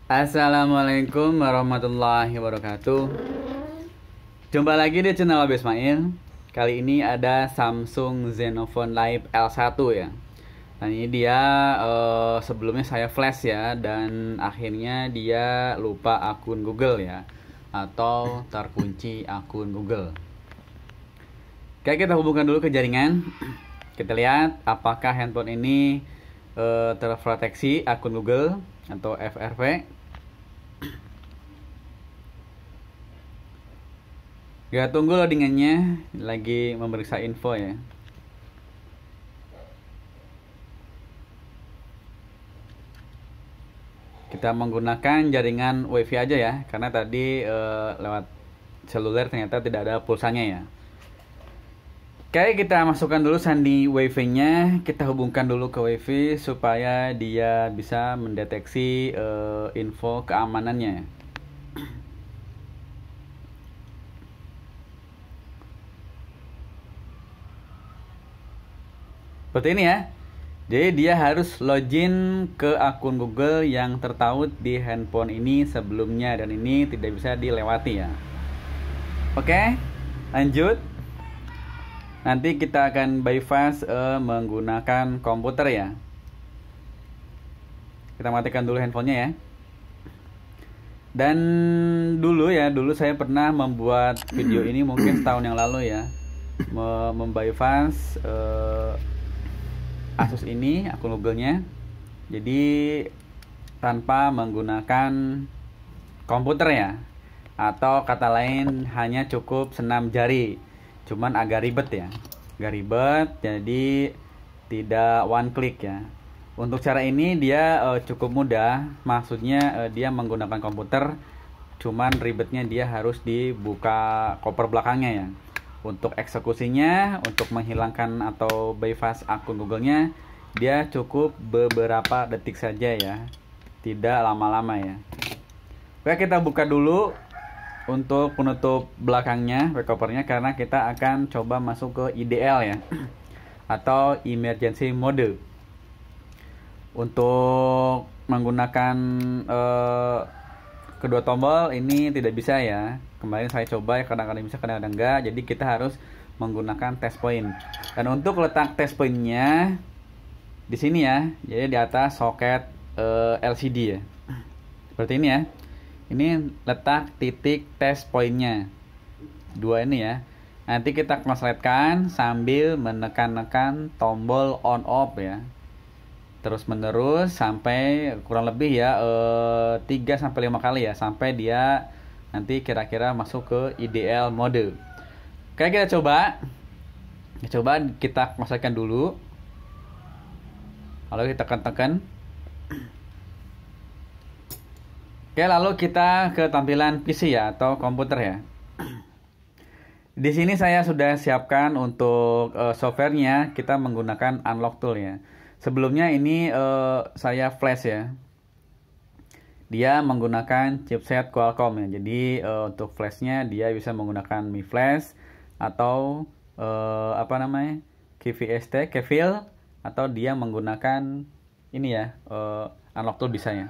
Assalamualaikum warahmatullahi wabarakatuh. Jumpa lagi di channel Abi Ismail. Kali ini ada Samsung Zenfone Live L1 ya. Dan ini dia sebelumnya saya flash ya, dan akhirnya dia lupa akun Google ya, atau terkunci akun Google. Oke, kita hubungkan dulu ke jaringan. Kita lihat apakah handphone ini terproteksi akun Google atau FRP. Ya, tunggu loadingannya, lagi memeriksa info ya. Kita menggunakan jaringan WiFi aja ya, karena tadi lewat seluler ternyata tidak ada pulsanya ya. Oke, kita masukkan dulu sandi WiFi-nya, kita hubungkan dulu ke WiFi supaya dia bisa mendeteksi info keamanannya. Seperti ini ya. Jadi dia harus login ke akun Google yang tertaut di handphone ini sebelumnya, dan ini tidak bisa dilewati ya. Oke, lanjut. Nanti kita akan bypass menggunakan komputer ya. Kita matikan dulu handphonenya ya. Dan dulu saya pernah membuat video ini mungkin setahun yang lalu ya, membypass Asus ini akun Google-nya. Jadi tanpa menggunakan komputer ya, atau kata lain hanya cukup senam jari. Cuman agak ribet ya, jadi tidak one click ya. Untuk cara ini dia cukup mudah, maksudnya dia menggunakan komputer, cuman ribetnya dia harus dibuka koper belakangnya ya. Untuk eksekusinya, untuk menghilangkan atau bypass akun Google-nya, dia cukup beberapa detik saja ya, tidak lama-lama ya. Oke, kita buka dulu untuk penutup belakangnya, backcovernya, karena kita akan coba masuk ke IDL ya, atau emergency mode. Untuk menggunakan kedua tombol ini tidak bisa ya. Kemarin saya coba, kadang-kadang bisa, kadang-kadang enggak. Jadi kita harus menggunakan test point. Dan untuk letak test pointnya di sini ya, jadi di atas soket LCD ya. Seperti ini ya. Ini letak titik test pointnya. Dua ini ya. Nanti kita konsletkan sambil menekan-nekan tombol on off ya. Terus menerus sampai kurang lebih ya 3-5 kali ya, sampai dia nanti kira-kira masuk ke IDL mode. Oke, kita coba kita masukkan dulu, lalu kita tekan. Oke, lalu kita ke tampilan PC ya, atau komputer ya. Di sini saya sudah siapkan untuk softwarenya, kita menggunakan unlock tool ya. Sebelumnya ini saya flash ya. Dia menggunakan chipset Qualcomm ya. Jadi untuk flashnya dia bisa menggunakan Mi Flash atau KVST, Kevil, atau dia menggunakan ini ya, unlock tool bisa ya.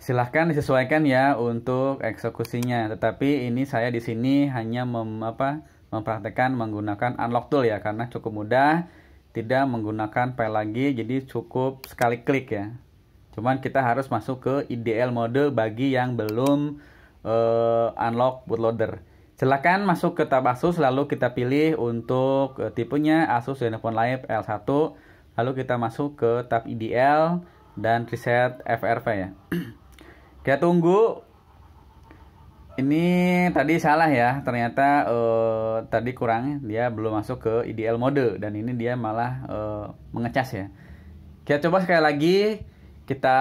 Silahkan disesuaikan ya untuk eksekusinya. Tetapi ini saya di sini hanya mempraktekkan menggunakan unlock tool ya, karena cukup mudah, tidak menggunakan file lagi, jadi cukup sekali klik ya. Cuman kita harus masuk ke IDL mode bagi yang belum unlock bootloader. Silakan masuk ke tab Asus, lalu kita pilih untuk tipenya Asus Zenfone Live L1, lalu kita masuk ke tab IDL dan reset FRP ya. Kita tunggu. Ini tadi salah ya, ternyata tadi kurang, dia belum masuk ke IDL mode, dan ini dia malah mengecas ya. Kita coba sekali lagi, kita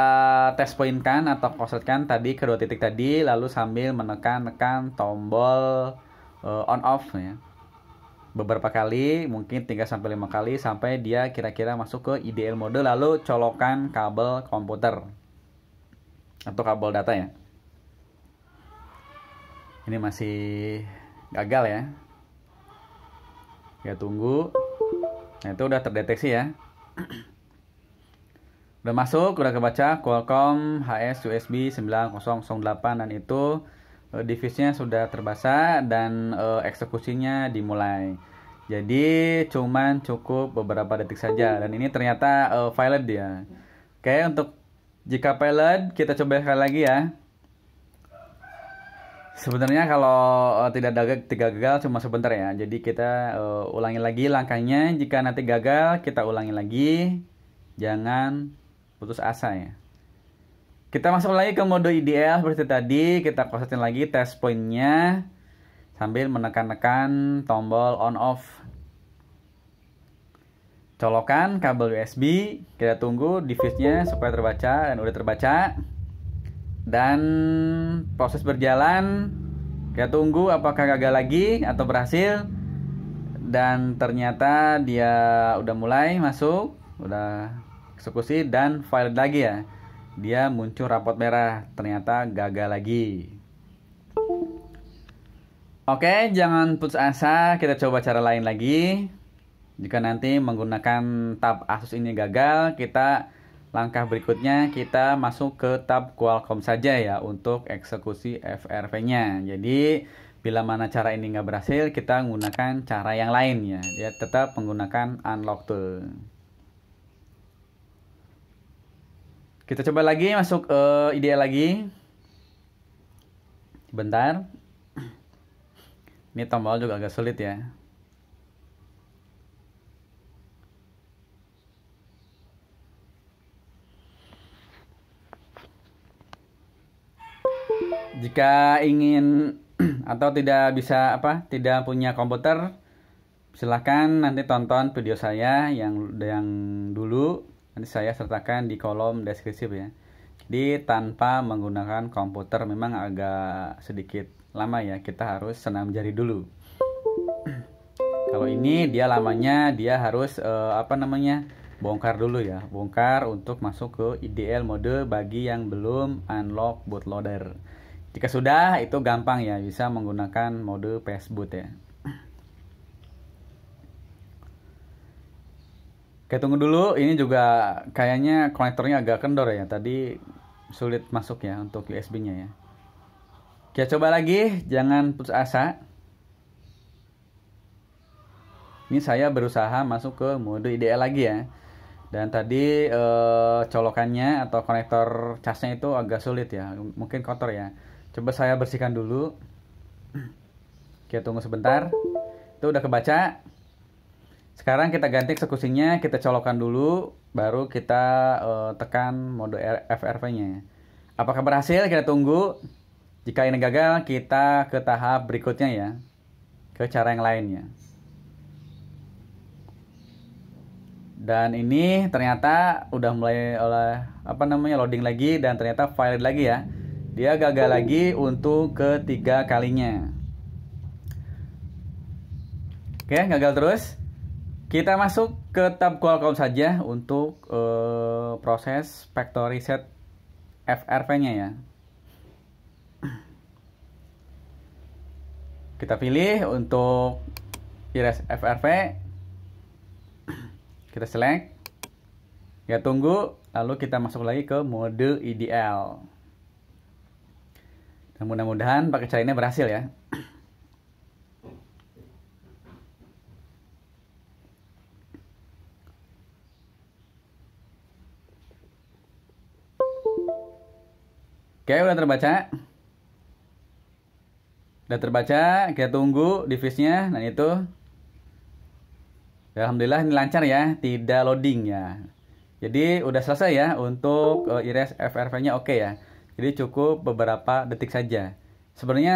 test point-kan atau konsletkan tadi kedua titik tadi, lalu sambil menekan tombol on off ya. Beberapa kali, mungkin 3-5 kali, sampai dia kira-kira masuk ke IDL mode, lalu colokan kabel komputer atau kabel data ya. Ini masih gagal ya. Kita tunggu. Nah, itu udah terdeteksi ya. Udah masuk, udah kebaca Qualcomm HS USB 9008 dan itu device-nya sudah terbaca dan eksekusinya dimulai. Jadi cuman cukup beberapa detik saja dan ini ternyata valid dia. Oke, untuk jika valid kita coba sekali lagi ya. Sebenarnya kalau tidak gagal cuma sebentar ya. Jadi kita ulangi lagi langkahnya. Jika nanti gagal kita ulangi lagi. Jangan putus asa ya. Kita masuk lagi ke mode ideal seperti tadi. Kita kosetin lagi test point-nya sambil menekan-nekan tombol on off. Colokan kabel USB. Kita tunggu device-nya supaya terbaca dan udah terbaca. Dan proses berjalan. Kita tunggu apakah gagal lagi atau berhasil. Dan ternyata dia udah mulai masuk, udah eksekusi dan valid lagi ya. Dia muncul rapot merah, ternyata gagal lagi. Oke, jangan putus asa, kita coba cara lain lagi. Jika nanti menggunakan tab Asus ini gagal, langkah berikutnya kita masuk ke tab Qualcomm saja ya untuk eksekusi FRV-nya. Jadi bila mana cara ini nggak berhasil, kita menggunakan cara yang lain ya. Ya tetap menggunakan unlock tool. Kita coba lagi masuk IDE lagi. Bentar. Ini tombol juga agak sulit ya. Jika ingin atau tidak bisa tidak punya komputer, silahkan nanti tonton video saya yang dulu. Nanti saya sertakan di kolom deskripsi ya. Jadi tanpa menggunakan komputer memang agak sedikit lama ya. Kita harus senam jari dulu. Kalau ini dia lamanya dia harus bongkar dulu ya. Bongkar untuk masuk ke ideal mode bagi yang belum unlock bootloader. Jika sudah itu gampang ya, bisa menggunakan mode PS Boot ya. Oke, tunggu dulu, ini juga kayaknya konektornya agak kendor ya. Tadi sulit masuk ya untuk USB-nya ya. Oke, coba lagi, jangan putus asa. Ini saya berusaha masuk ke mode IDE lagi ya. Dan tadi colokannya atau konektor casnya itu agak sulit ya, mungkin kotor ya. Coba saya bersihkan dulu. Oke, tunggu sebentar. Itu udah kebaca. Sekarang kita ganti eksekusinya, kita colokan dulu, baru kita tekan mode FRV-nya. Apakah berhasil? Kita tunggu. Jika ini gagal, kita ke tahap berikutnya ya. Ke cara yang lainnya. Dan ini ternyata udah mulai loading lagi dan ternyata valid lagi ya. Dia gagal lagi untuk ketiga kalinya. Oke, gagal terus. Kita masuk ke tab Qualcomm saja untuk proses factory reset FRV-nya ya. Kita pilih untuk erase FRV. Kita select. Ya tunggu, lalu kita masuk lagi ke mode ideal. Dan mudah-mudahan pakai cara ini berhasil ya. Oke, udah terbaca. Udah terbaca, kita tunggu device-nya. Nah itu. Alhamdulillah ini lancar ya, tidak loading ya. Jadi udah selesai ya untuk erase FRV-nya oke ya. Jadi cukup beberapa detik saja. Sebenarnya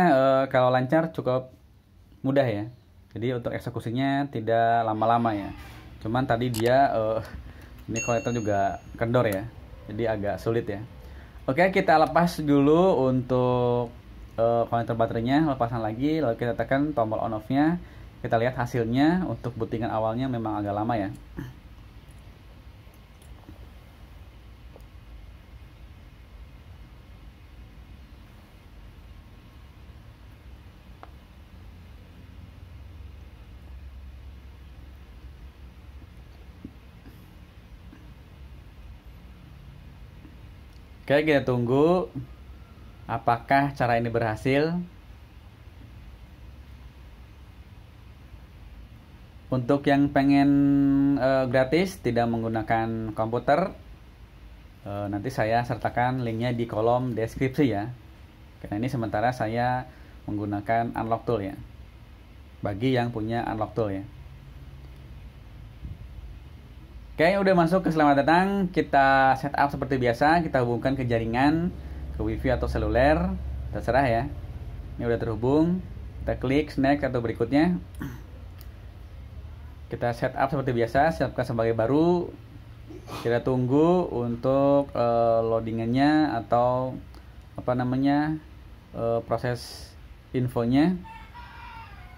kalau lancar cukup mudah ya. Jadi untuk eksekusinya tidak lama-lama ya. Cuman tadi dia ini konektor juga kendor ya. Jadi agak sulit ya. Oke, kita lepas dulu untuk konektor baterainya, lepasan lagi, lalu kita tekan tombol on off-nya. Kita lihat hasilnya untuk bootingan awalnya memang agak lama ya. Oke, kita tunggu apakah cara ini berhasil. Untuk yang pengen gratis tidak menggunakan komputer, nanti saya sertakan linknya di kolom deskripsi ya. Karena ini sementara saya menggunakan Unlock Tool ya, bagi yang punya Unlock Tool ya. Oke, udah masuk ke selamat datang. Kita setup seperti biasa. Kita hubungkan ke jaringan, ke wifi atau seluler, terserah ya. Ini udah terhubung. Kita klik next atau berikutnya. Kita setup seperti biasa, siapkan sebagai baru. Kita tunggu untuk loadingannya atau proses infonya.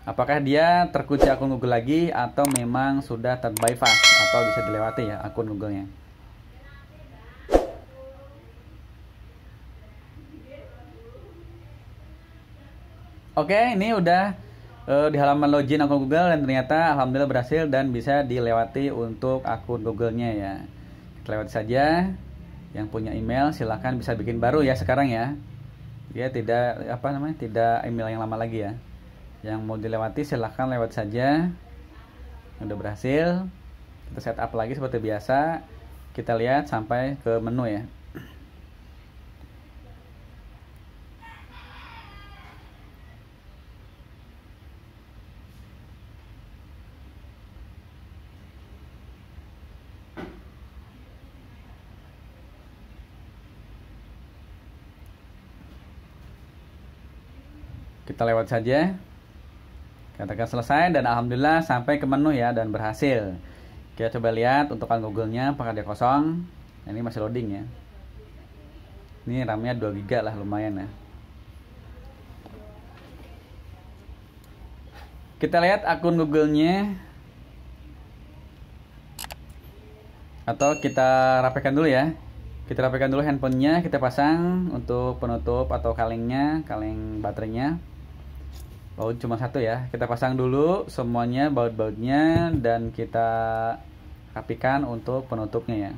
Apakah dia terkunci akun Google lagi atau memang sudah terbypass atau bisa dilewati ya akun Google-nya. Oke, ini udah di halaman login akun Google dan ternyata alhamdulillah berhasil dan bisa dilewati untuk akun Google-nya ya. Kita lewati saja. Yang punya email silahkan bisa bikin baru ya sekarang ya. Dia tidak tidak email yang lama lagi ya. Yang mau dilewati silahkan lewat saja. Udah berhasil. Kita setup lagi seperti biasa. Kita lihat sampai ke menu ya. Kita lewat saja. Katakan selesai dan alhamdulillah sampai ke menu ya dan berhasil. Kita coba lihat untuk akun Google-nya apakah dia kosong. Ini masih loading ya. Ini RAM-nya 2 GB lah, lumayan ya. Kita lihat akun Google-nya. Atau kita rapikan dulu ya. Kita rapikan dulu handphonenya, kita pasang untuk penutup atau kalengnya, kaleng baterainya. Baut cuma satu ya. Kita pasang dulu semuanya baut-bautnya dan kita rapikan untuk penutupnya ya.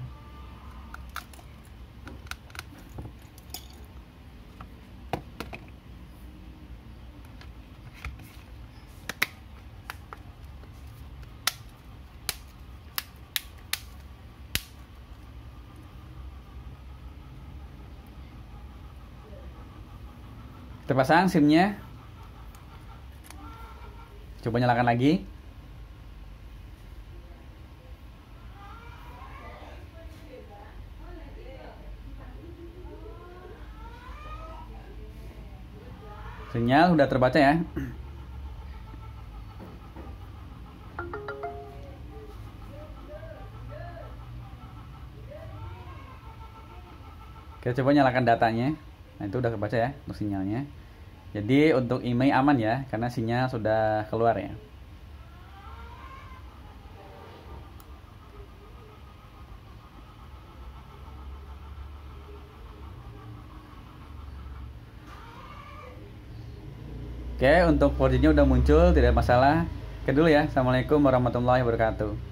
Kita pasang SIM-nya. Coba nyalakan lagi. Sinyal sudah terbaca ya. Kita coba nyalakan datanya. Nah, itu udah terbaca ya untuk sinyalnya. Jadi untuk email aman ya, karena sinyal sudah keluar ya. Oke, untuk 4G-nya udah muncul, tidak masalah. Oke dulu ya. Assalamualaikum warahmatullahi wabarakatuh.